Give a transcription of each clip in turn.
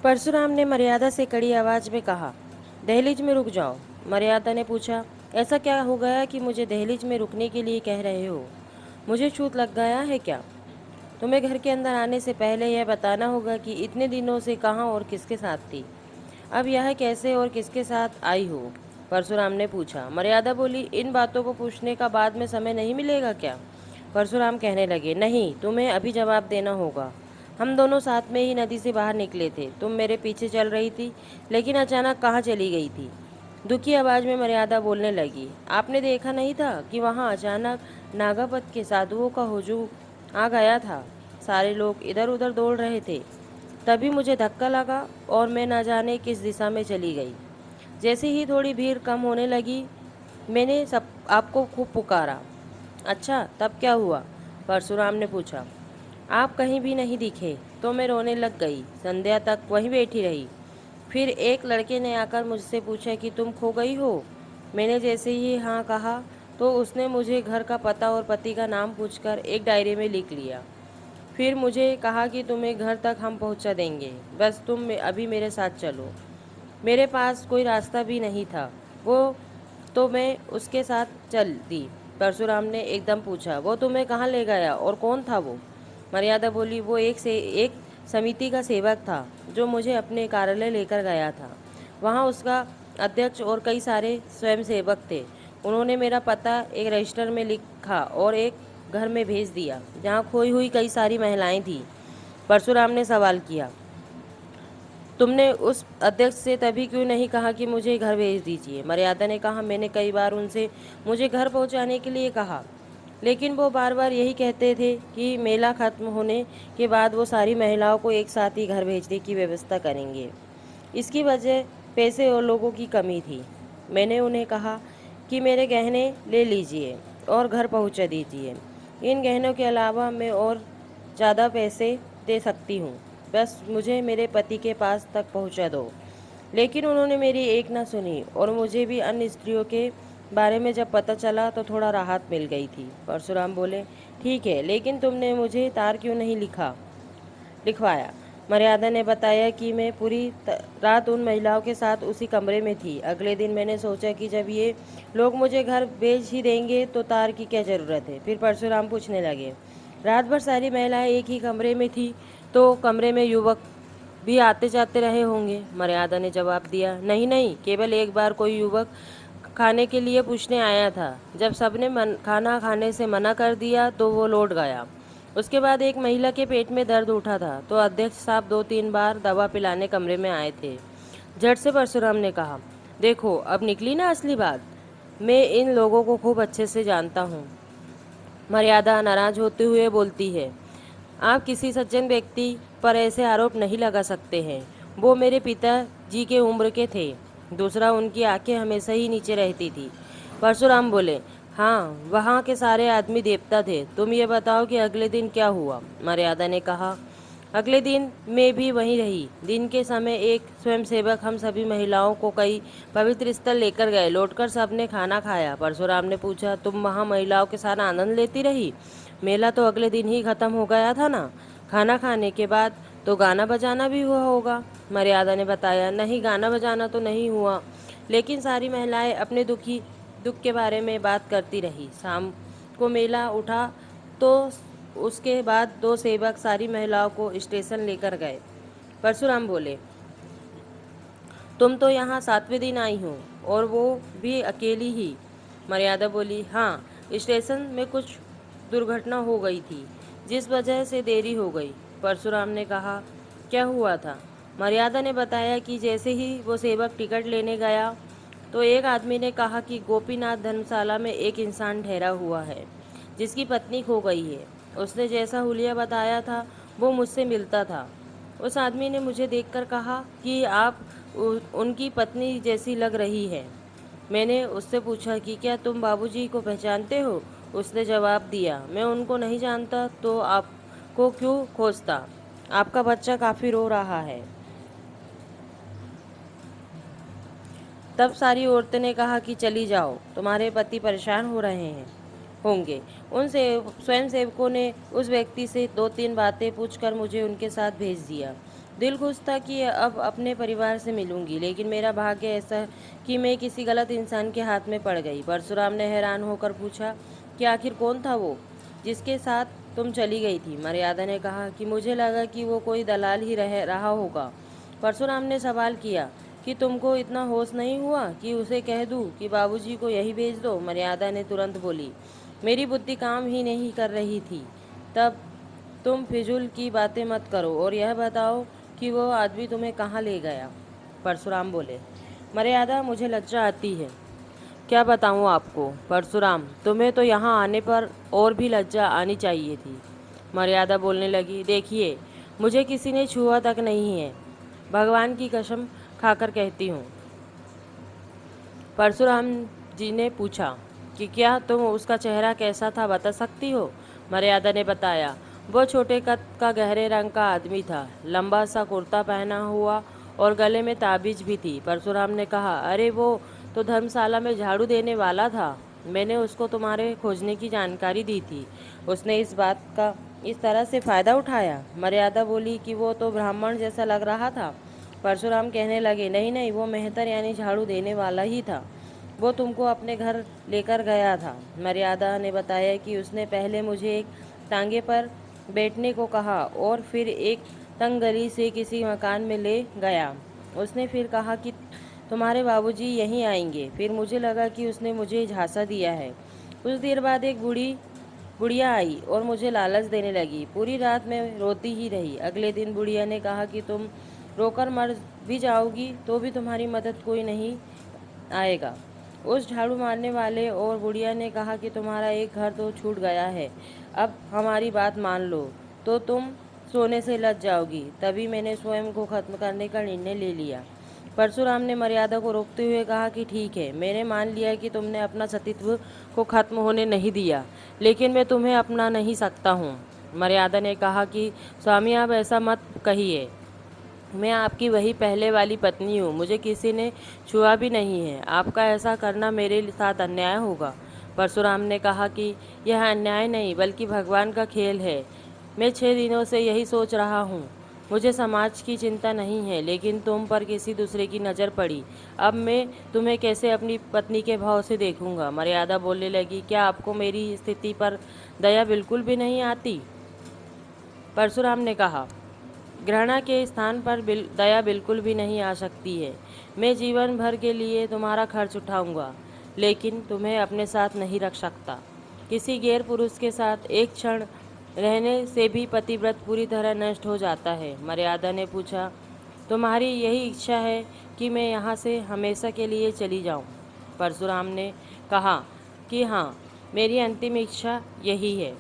परशुराम ने मर्यादा से कड़ी आवाज में कहा, दहलीज में रुक जाओ। मर्यादा ने पूछा, ऐसा क्या हो गया कि मुझे दहलीज में रुकने के लिए कह रहे हो? मुझे छूत लग गया है क्या? तुम्हें घर के अंदर आने से पहले यह बताना होगा कि इतने दिनों से कहाँ और किसके साथ थी। अब यह कैसे और किसके साथ आई हो? परशुराम ने पूछा। मर्यादा बोली, इन बातों को पूछने का बाद में समय नहीं मिलेगा क्या? परशुराम कहने लगे, नहीं, तुम्हें अभी जवाब देना होगा। हम दोनों साथ में ही नदी से बाहर निकले थे। तुम मेरे पीछे चल रही थी, लेकिन अचानक कहाँ चली गई थी? दुखी आवाज में मर्यादा बोलने लगी, आपने देखा नहीं था कि वहाँ अचानक नागापत के साधुओं का हुजूम आ गया था। सारे लोग इधर उधर दौड़ रहे थे। तभी मुझे धक्का लगा और मैं न जाने किस दिशा में चली गई। जैसे ही थोड़ी भीड़ कम होने लगी, मैंने सब आपको खूब पुकारा। अच्छा, तब क्या हुआ? परशुराम ने पूछा। आप कहीं भी नहीं दिखे तो मैं रोने लग गई। संध्या तक वहीं बैठी रही। फिर एक लड़के ने आकर मुझसे पूछा कि तुम खो गई हो। मैंने जैसे ही हाँ कहा तो उसने मुझे घर का पता और पति का नाम पूछकर एक डायरी में लिख लिया। फिर मुझे कहा कि तुम्हें घर तक हम पहुंचा देंगे, बस तुम अभी मेरे साथ चलो। मेरे पास कोई रास्ता भी नहीं था, वो तो मैं उसके साथ चल दी। परशुराम ने एकदम पूछा, वो तुम्हें कहाँ ले गया और कौन था वो? मर्यादा बोली, वो एक समिति का सेवक था जो मुझे अपने कार्यालय लेकर गया था। वहाँ उसका अध्यक्ष और कई सारे स्वयंसेवक थे। उन्होंने मेरा पता एक रजिस्टर में लिखा और एक घर में भेज दिया जहाँ खोई हुई कई सारी महिलाएं थीं। परशुराम ने सवाल किया, तुमने उस अध्यक्ष से तभी क्यों नहीं कहा कि मुझे घर भेज दीजिए? मर्यादा ने कहा, मैंने कई बार उनसे मुझे घर पहुंचाने के लिए कहा, लेकिन वो बार बार यही कहते थे कि मेला खत्म होने के बाद वो सारी महिलाओं को एक साथ ही घर भेजने की व्यवस्था करेंगे। इसकी वजह पैसे और लोगों की कमी थी। मैंने उन्हें कहा कि मेरे गहने ले लीजिए और घर पहुंचा दीजिए। इन गहनों के अलावा मैं और ज़्यादा पैसे दे सकती हूँ, बस मुझे मेरे पति के पास तक पहुंचा दो। लेकिन उन्होंने मेरी एक ना सुनी और मुझे भी अन्य स्त्रियों के बारे में जब पता चला तो थोड़ा राहत मिल गई थी। परशुराम बोले, ठीक है, लेकिन तुमने मुझे तार क्यों नहीं लिखवाया? मर्यादा ने बताया कि मैं पूरी रात उन महिलाओं के साथ उसी कमरे में थी। अगले दिन मैंने सोचा कि जब ये लोग मुझे घर भेज ही देंगे तो तार की क्या ज़रूरत है। फिर परशुराम पूछने लगे, रात भर सारी महिलाएं एक ही कमरे में थी तो कमरे में युवक भी आते जाते रहे होंगे? मर्यादा ने जवाब दिया, नहीं नहीं, केवल एक बार कोई युवक खाने के लिए पूछने आया था। जब सबने खाना खाने से मना कर दिया तो वो लौट गया। उसके बाद एक महिला के पेट में दर्द उठा था तो अध्यक्ष साहब 2-3 बार दवा पिलाने कमरे में आए थे। झट से परशुराम ने कहा, देखो अब निकली ना असली बात। मैं इन लोगों को खूब अच्छे से जानता हूँ। मर्यादा नाराज होते हुए बोलती है, आप किसी सज्जन व्यक्ति पर ऐसे आरोप नहीं लगा सकते हैं। वो मेरे पिताजी के उम्र के थे। दूसरा, उनकी आंखें हमेशा ही नीचे रहती थी। परशुराम बोले, हाँ, वहाँ के सारे आदमी देवता थे। तुम ये बताओ कि अगले दिन क्या हुआ? मर्यादा ने कहा, अगले दिन मैं भी वहीं रही। दिन के समय एक स्वयंसेवक हम सभी महिलाओं को कई पवित्र स्थल लेकर गए। लौटकर सबने खाना खाया। परशुराम ने पूछा, तुम वहाँ महिलाओं के साथ आनंद लेती रही? मेला तो अगले दिन ही खत्म हो गया था ना। खाना खाने के बाद तो गाना बजाना भी हुआ होगा? मर्यादा ने बताया, नहीं, गाना बजाना तो नहीं हुआ, लेकिन सारी महिलाएं अपने दुख के बारे में बात करती रही। शाम को मेला उठा तो उसके बाद दो सेवक सारी महिलाओं को स्टेशन लेकर गए। परशुराम बोले, तुम तो यहाँ 7वें दिन आई हो और वो भी अकेली ही। मर्यादा बोली, हाँ, स्टेशन में कुछ दुर्घटना हो गई थी जिस वजह से देरी हो गई। परशुराम ने कहा, क्या हुआ था? मर्यादा ने बताया कि जैसे ही वो सेवक टिकट लेने गया तो एक आदमी ने कहा कि गोपीनाथ धर्मशाला में एक इंसान ठहरा हुआ है जिसकी पत्नी खो गई है। उसने जैसा हुलिया बताया था वो मुझसे मिलता था। उस आदमी ने मुझे देखकर कहा कि आप उनकी पत्नी जैसी लग रही है। मैंने उससे पूछा कि क्या तुम बाबूजी को पहचानते हो? उसने जवाब दिया, मैं उनको नहीं जानता तो आपको क्यों खोजता? आपका बच्चा काफ़ी रो रहा है। तब सारी औरतें ने कहा कि चली जाओ, तुम्हारे पति परेशान हो रहे हैं होंगे। उन स्वयं सेवकों ने उस व्यक्ति से 2-3 बातें पूछकर मुझे उनके साथ भेज दिया। दिल खुश था कि अब अपने परिवार से मिलूंगी, लेकिन मेरा भाग्य ऐसा कि मैं किसी गलत इंसान के हाथ में पड़ गई। परशुराम ने हैरान होकर पूछा कि आखिर कौन था वो जिसके साथ तुम चली गई थी? मर्यादा ने कहा कि मुझे लगा कि वो कोई दलाल ही रह रहा होगा। परशुराम ने सवाल किया कि तुमको इतना होश नहीं हुआ कि उसे कह दूं कि बाबूजी को यही भेज दो? मर्यादा ने तुरंत बोली, मेरी बुद्धि काम ही नहीं कर रही थी तब। तुम फिजूल की बातें मत करो और यह बताओ कि वो आदमी तुम्हें कहाँ ले गया? परशुराम बोले, मर्यादा मुझे लज्जा आती है, क्या बताऊँ आपको? परशुराम, तुम्हें तो यहाँ आने पर और भी लज्जा आनी चाहिए थी। मर्यादा बोलने लगी, देखिए, मुझे किसी ने छुआ तक नहीं है, भगवान की कसम खाकर कहती हूँ। परशुराम जी ने पूछा कि क्या तुम उसका चेहरा कैसा था बता सकती हो? मर्यादा ने बताया, वो छोटे कद का गहरे रंग का आदमी था, लंबा सा कुर्ता पहना हुआ और गले में ताबीज भी थी। परशुराम ने कहा, अरे वो तो धर्मशाला में झाड़ू देने वाला था, मैंने उसको तुम्हारे खोजने की जानकारी दी थी, उसने इस बात का इस तरह से फ़ायदा उठाया? मर्यादा बोली कि वो तो ब्राह्मण जैसा लग रहा था। परशुराम कहने लगे, नहीं नहीं, वो मेहतर यानी झाड़ू देने वाला ही था, वो तुमको अपने घर लेकर गया था। मर्यादा ने बताया कि उसने पहले मुझे एक टांगे पर बैठने को कहा और फिर एक तंग गली से किसी मकान में ले गया। उसने फिर कहा कि तुम्हारे बाबूजी यहीं आएंगे। फिर मुझे लगा कि उसने मुझे झांसा दिया है। कुछ देर बाद एक बुढ़िया आई और मुझे लालच देने लगी। पूरी रात मैं रोती ही रही। अगले दिन बुढ़िया ने कहा कि तुम रोकर मर भी जाओगी तो भी तुम्हारी मदद कोई नहीं आएगा। उस झाड़ू मारने वाले और बुढ़िया ने कहा कि तुम्हारा एक घर तो छूट गया है, अब हमारी बात मान लो तो तुम सोने से लज जाओगी। तभी मैंने स्वयं को खत्म करने का निर्णय ले लिया। परशुराम ने मर्यादा को रोकते हुए कहा कि ठीक है, मैंने मान लिया कि तुमने अपना सतीत्व को खत्म होने नहीं दिया, लेकिन मैं तुम्हें अपना नहीं सकता हूँ। मर्यादा ने कहा कि स्वामी, आप ऐसा मत कहिए, मैं आपकी वही पहले वाली पत्नी हूँ, मुझे किसी ने छुआ भी नहीं है, आपका ऐसा करना मेरे साथ अन्याय होगा। परशुराम ने कहा कि यह अन्याय नहीं बल्कि भगवान का खेल है। मैं 6 दिनों से यही सोच रहा हूँ, मुझे समाज की चिंता नहीं है, लेकिन तुम पर किसी दूसरे की नज़र पड़ी, अब मैं तुम्हें कैसे अपनी पत्नी के भाव से देखूंगा? मर्यादा बोलने लगी, क्या आपको मेरी स्थिति पर दया बिल्कुल भी नहीं आती? परशुराम ने कहा, घृणा के स्थान पर दया बिल्कुल भी नहीं आ सकती है। मैं जीवन भर के लिए तुम्हारा खर्च उठाऊंगा, लेकिन तुम्हें अपने साथ नहीं रख सकता। किसी गैर पुरुष के साथ एक क्षण रहने से भी पतिव्रत पूरी तरह नष्ट हो जाता है। मर्यादा ने पूछा, तुम्हारी यही इच्छा है कि मैं यहाँ से हमेशा के लिए चली जाऊँ? परशुराम ने कहा कि हाँ, मेरी अंतिम इच्छा यही है।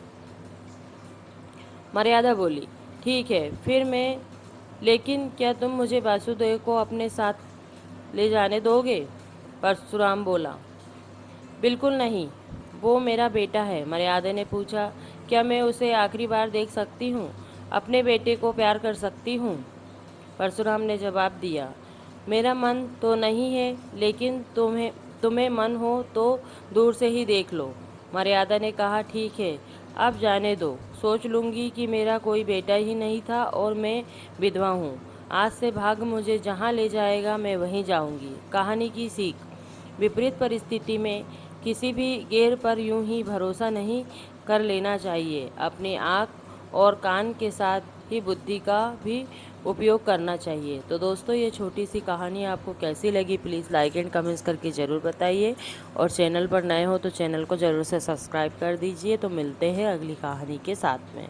मर्यादा बोली, ठीक है, फिर मैं, लेकिन क्या तुम मुझे वासुदेव को अपने साथ ले जाने दोगे? परशुराम बोला, बिल्कुल नहीं, वो मेरा बेटा है। मर्यादा ने पूछा, क्या मैं उसे आखिरी बार देख सकती हूँ, अपने बेटे को प्यार कर सकती हूँ? परशुराम ने जवाब दिया, मेरा मन तो नहीं है, लेकिन तुम्हें तुम्हें मन हो तो दूर से ही देख लो। मर्यादा ने कहा, ठीक है, अब जाने दो, सोच लूँगी कि मेरा कोई बेटा ही नहीं था और मैं विधवा हूँ। आज से भाग मुझे जहाँ ले जाएगा मैं वहीं जाऊँगी। कहानी की सीख, विपरीत परिस्थिति में किसी भी गैर पर यूं ही भरोसा नहीं कर लेना चाहिए। अपनी आँख और कान के साथ ही बुद्धि का भी उपयोग करना चाहिए। तो दोस्तों, ये छोटी सी कहानी आपको कैसी लगी प्लीज़ लाइक एंड कमेंट्स करके ज़रूर बताइए, और चैनल पर नए हो तो चैनल को ज़रूर से सब्सक्राइब कर दीजिए। तो मिलते हैं अगली कहानी के साथ में।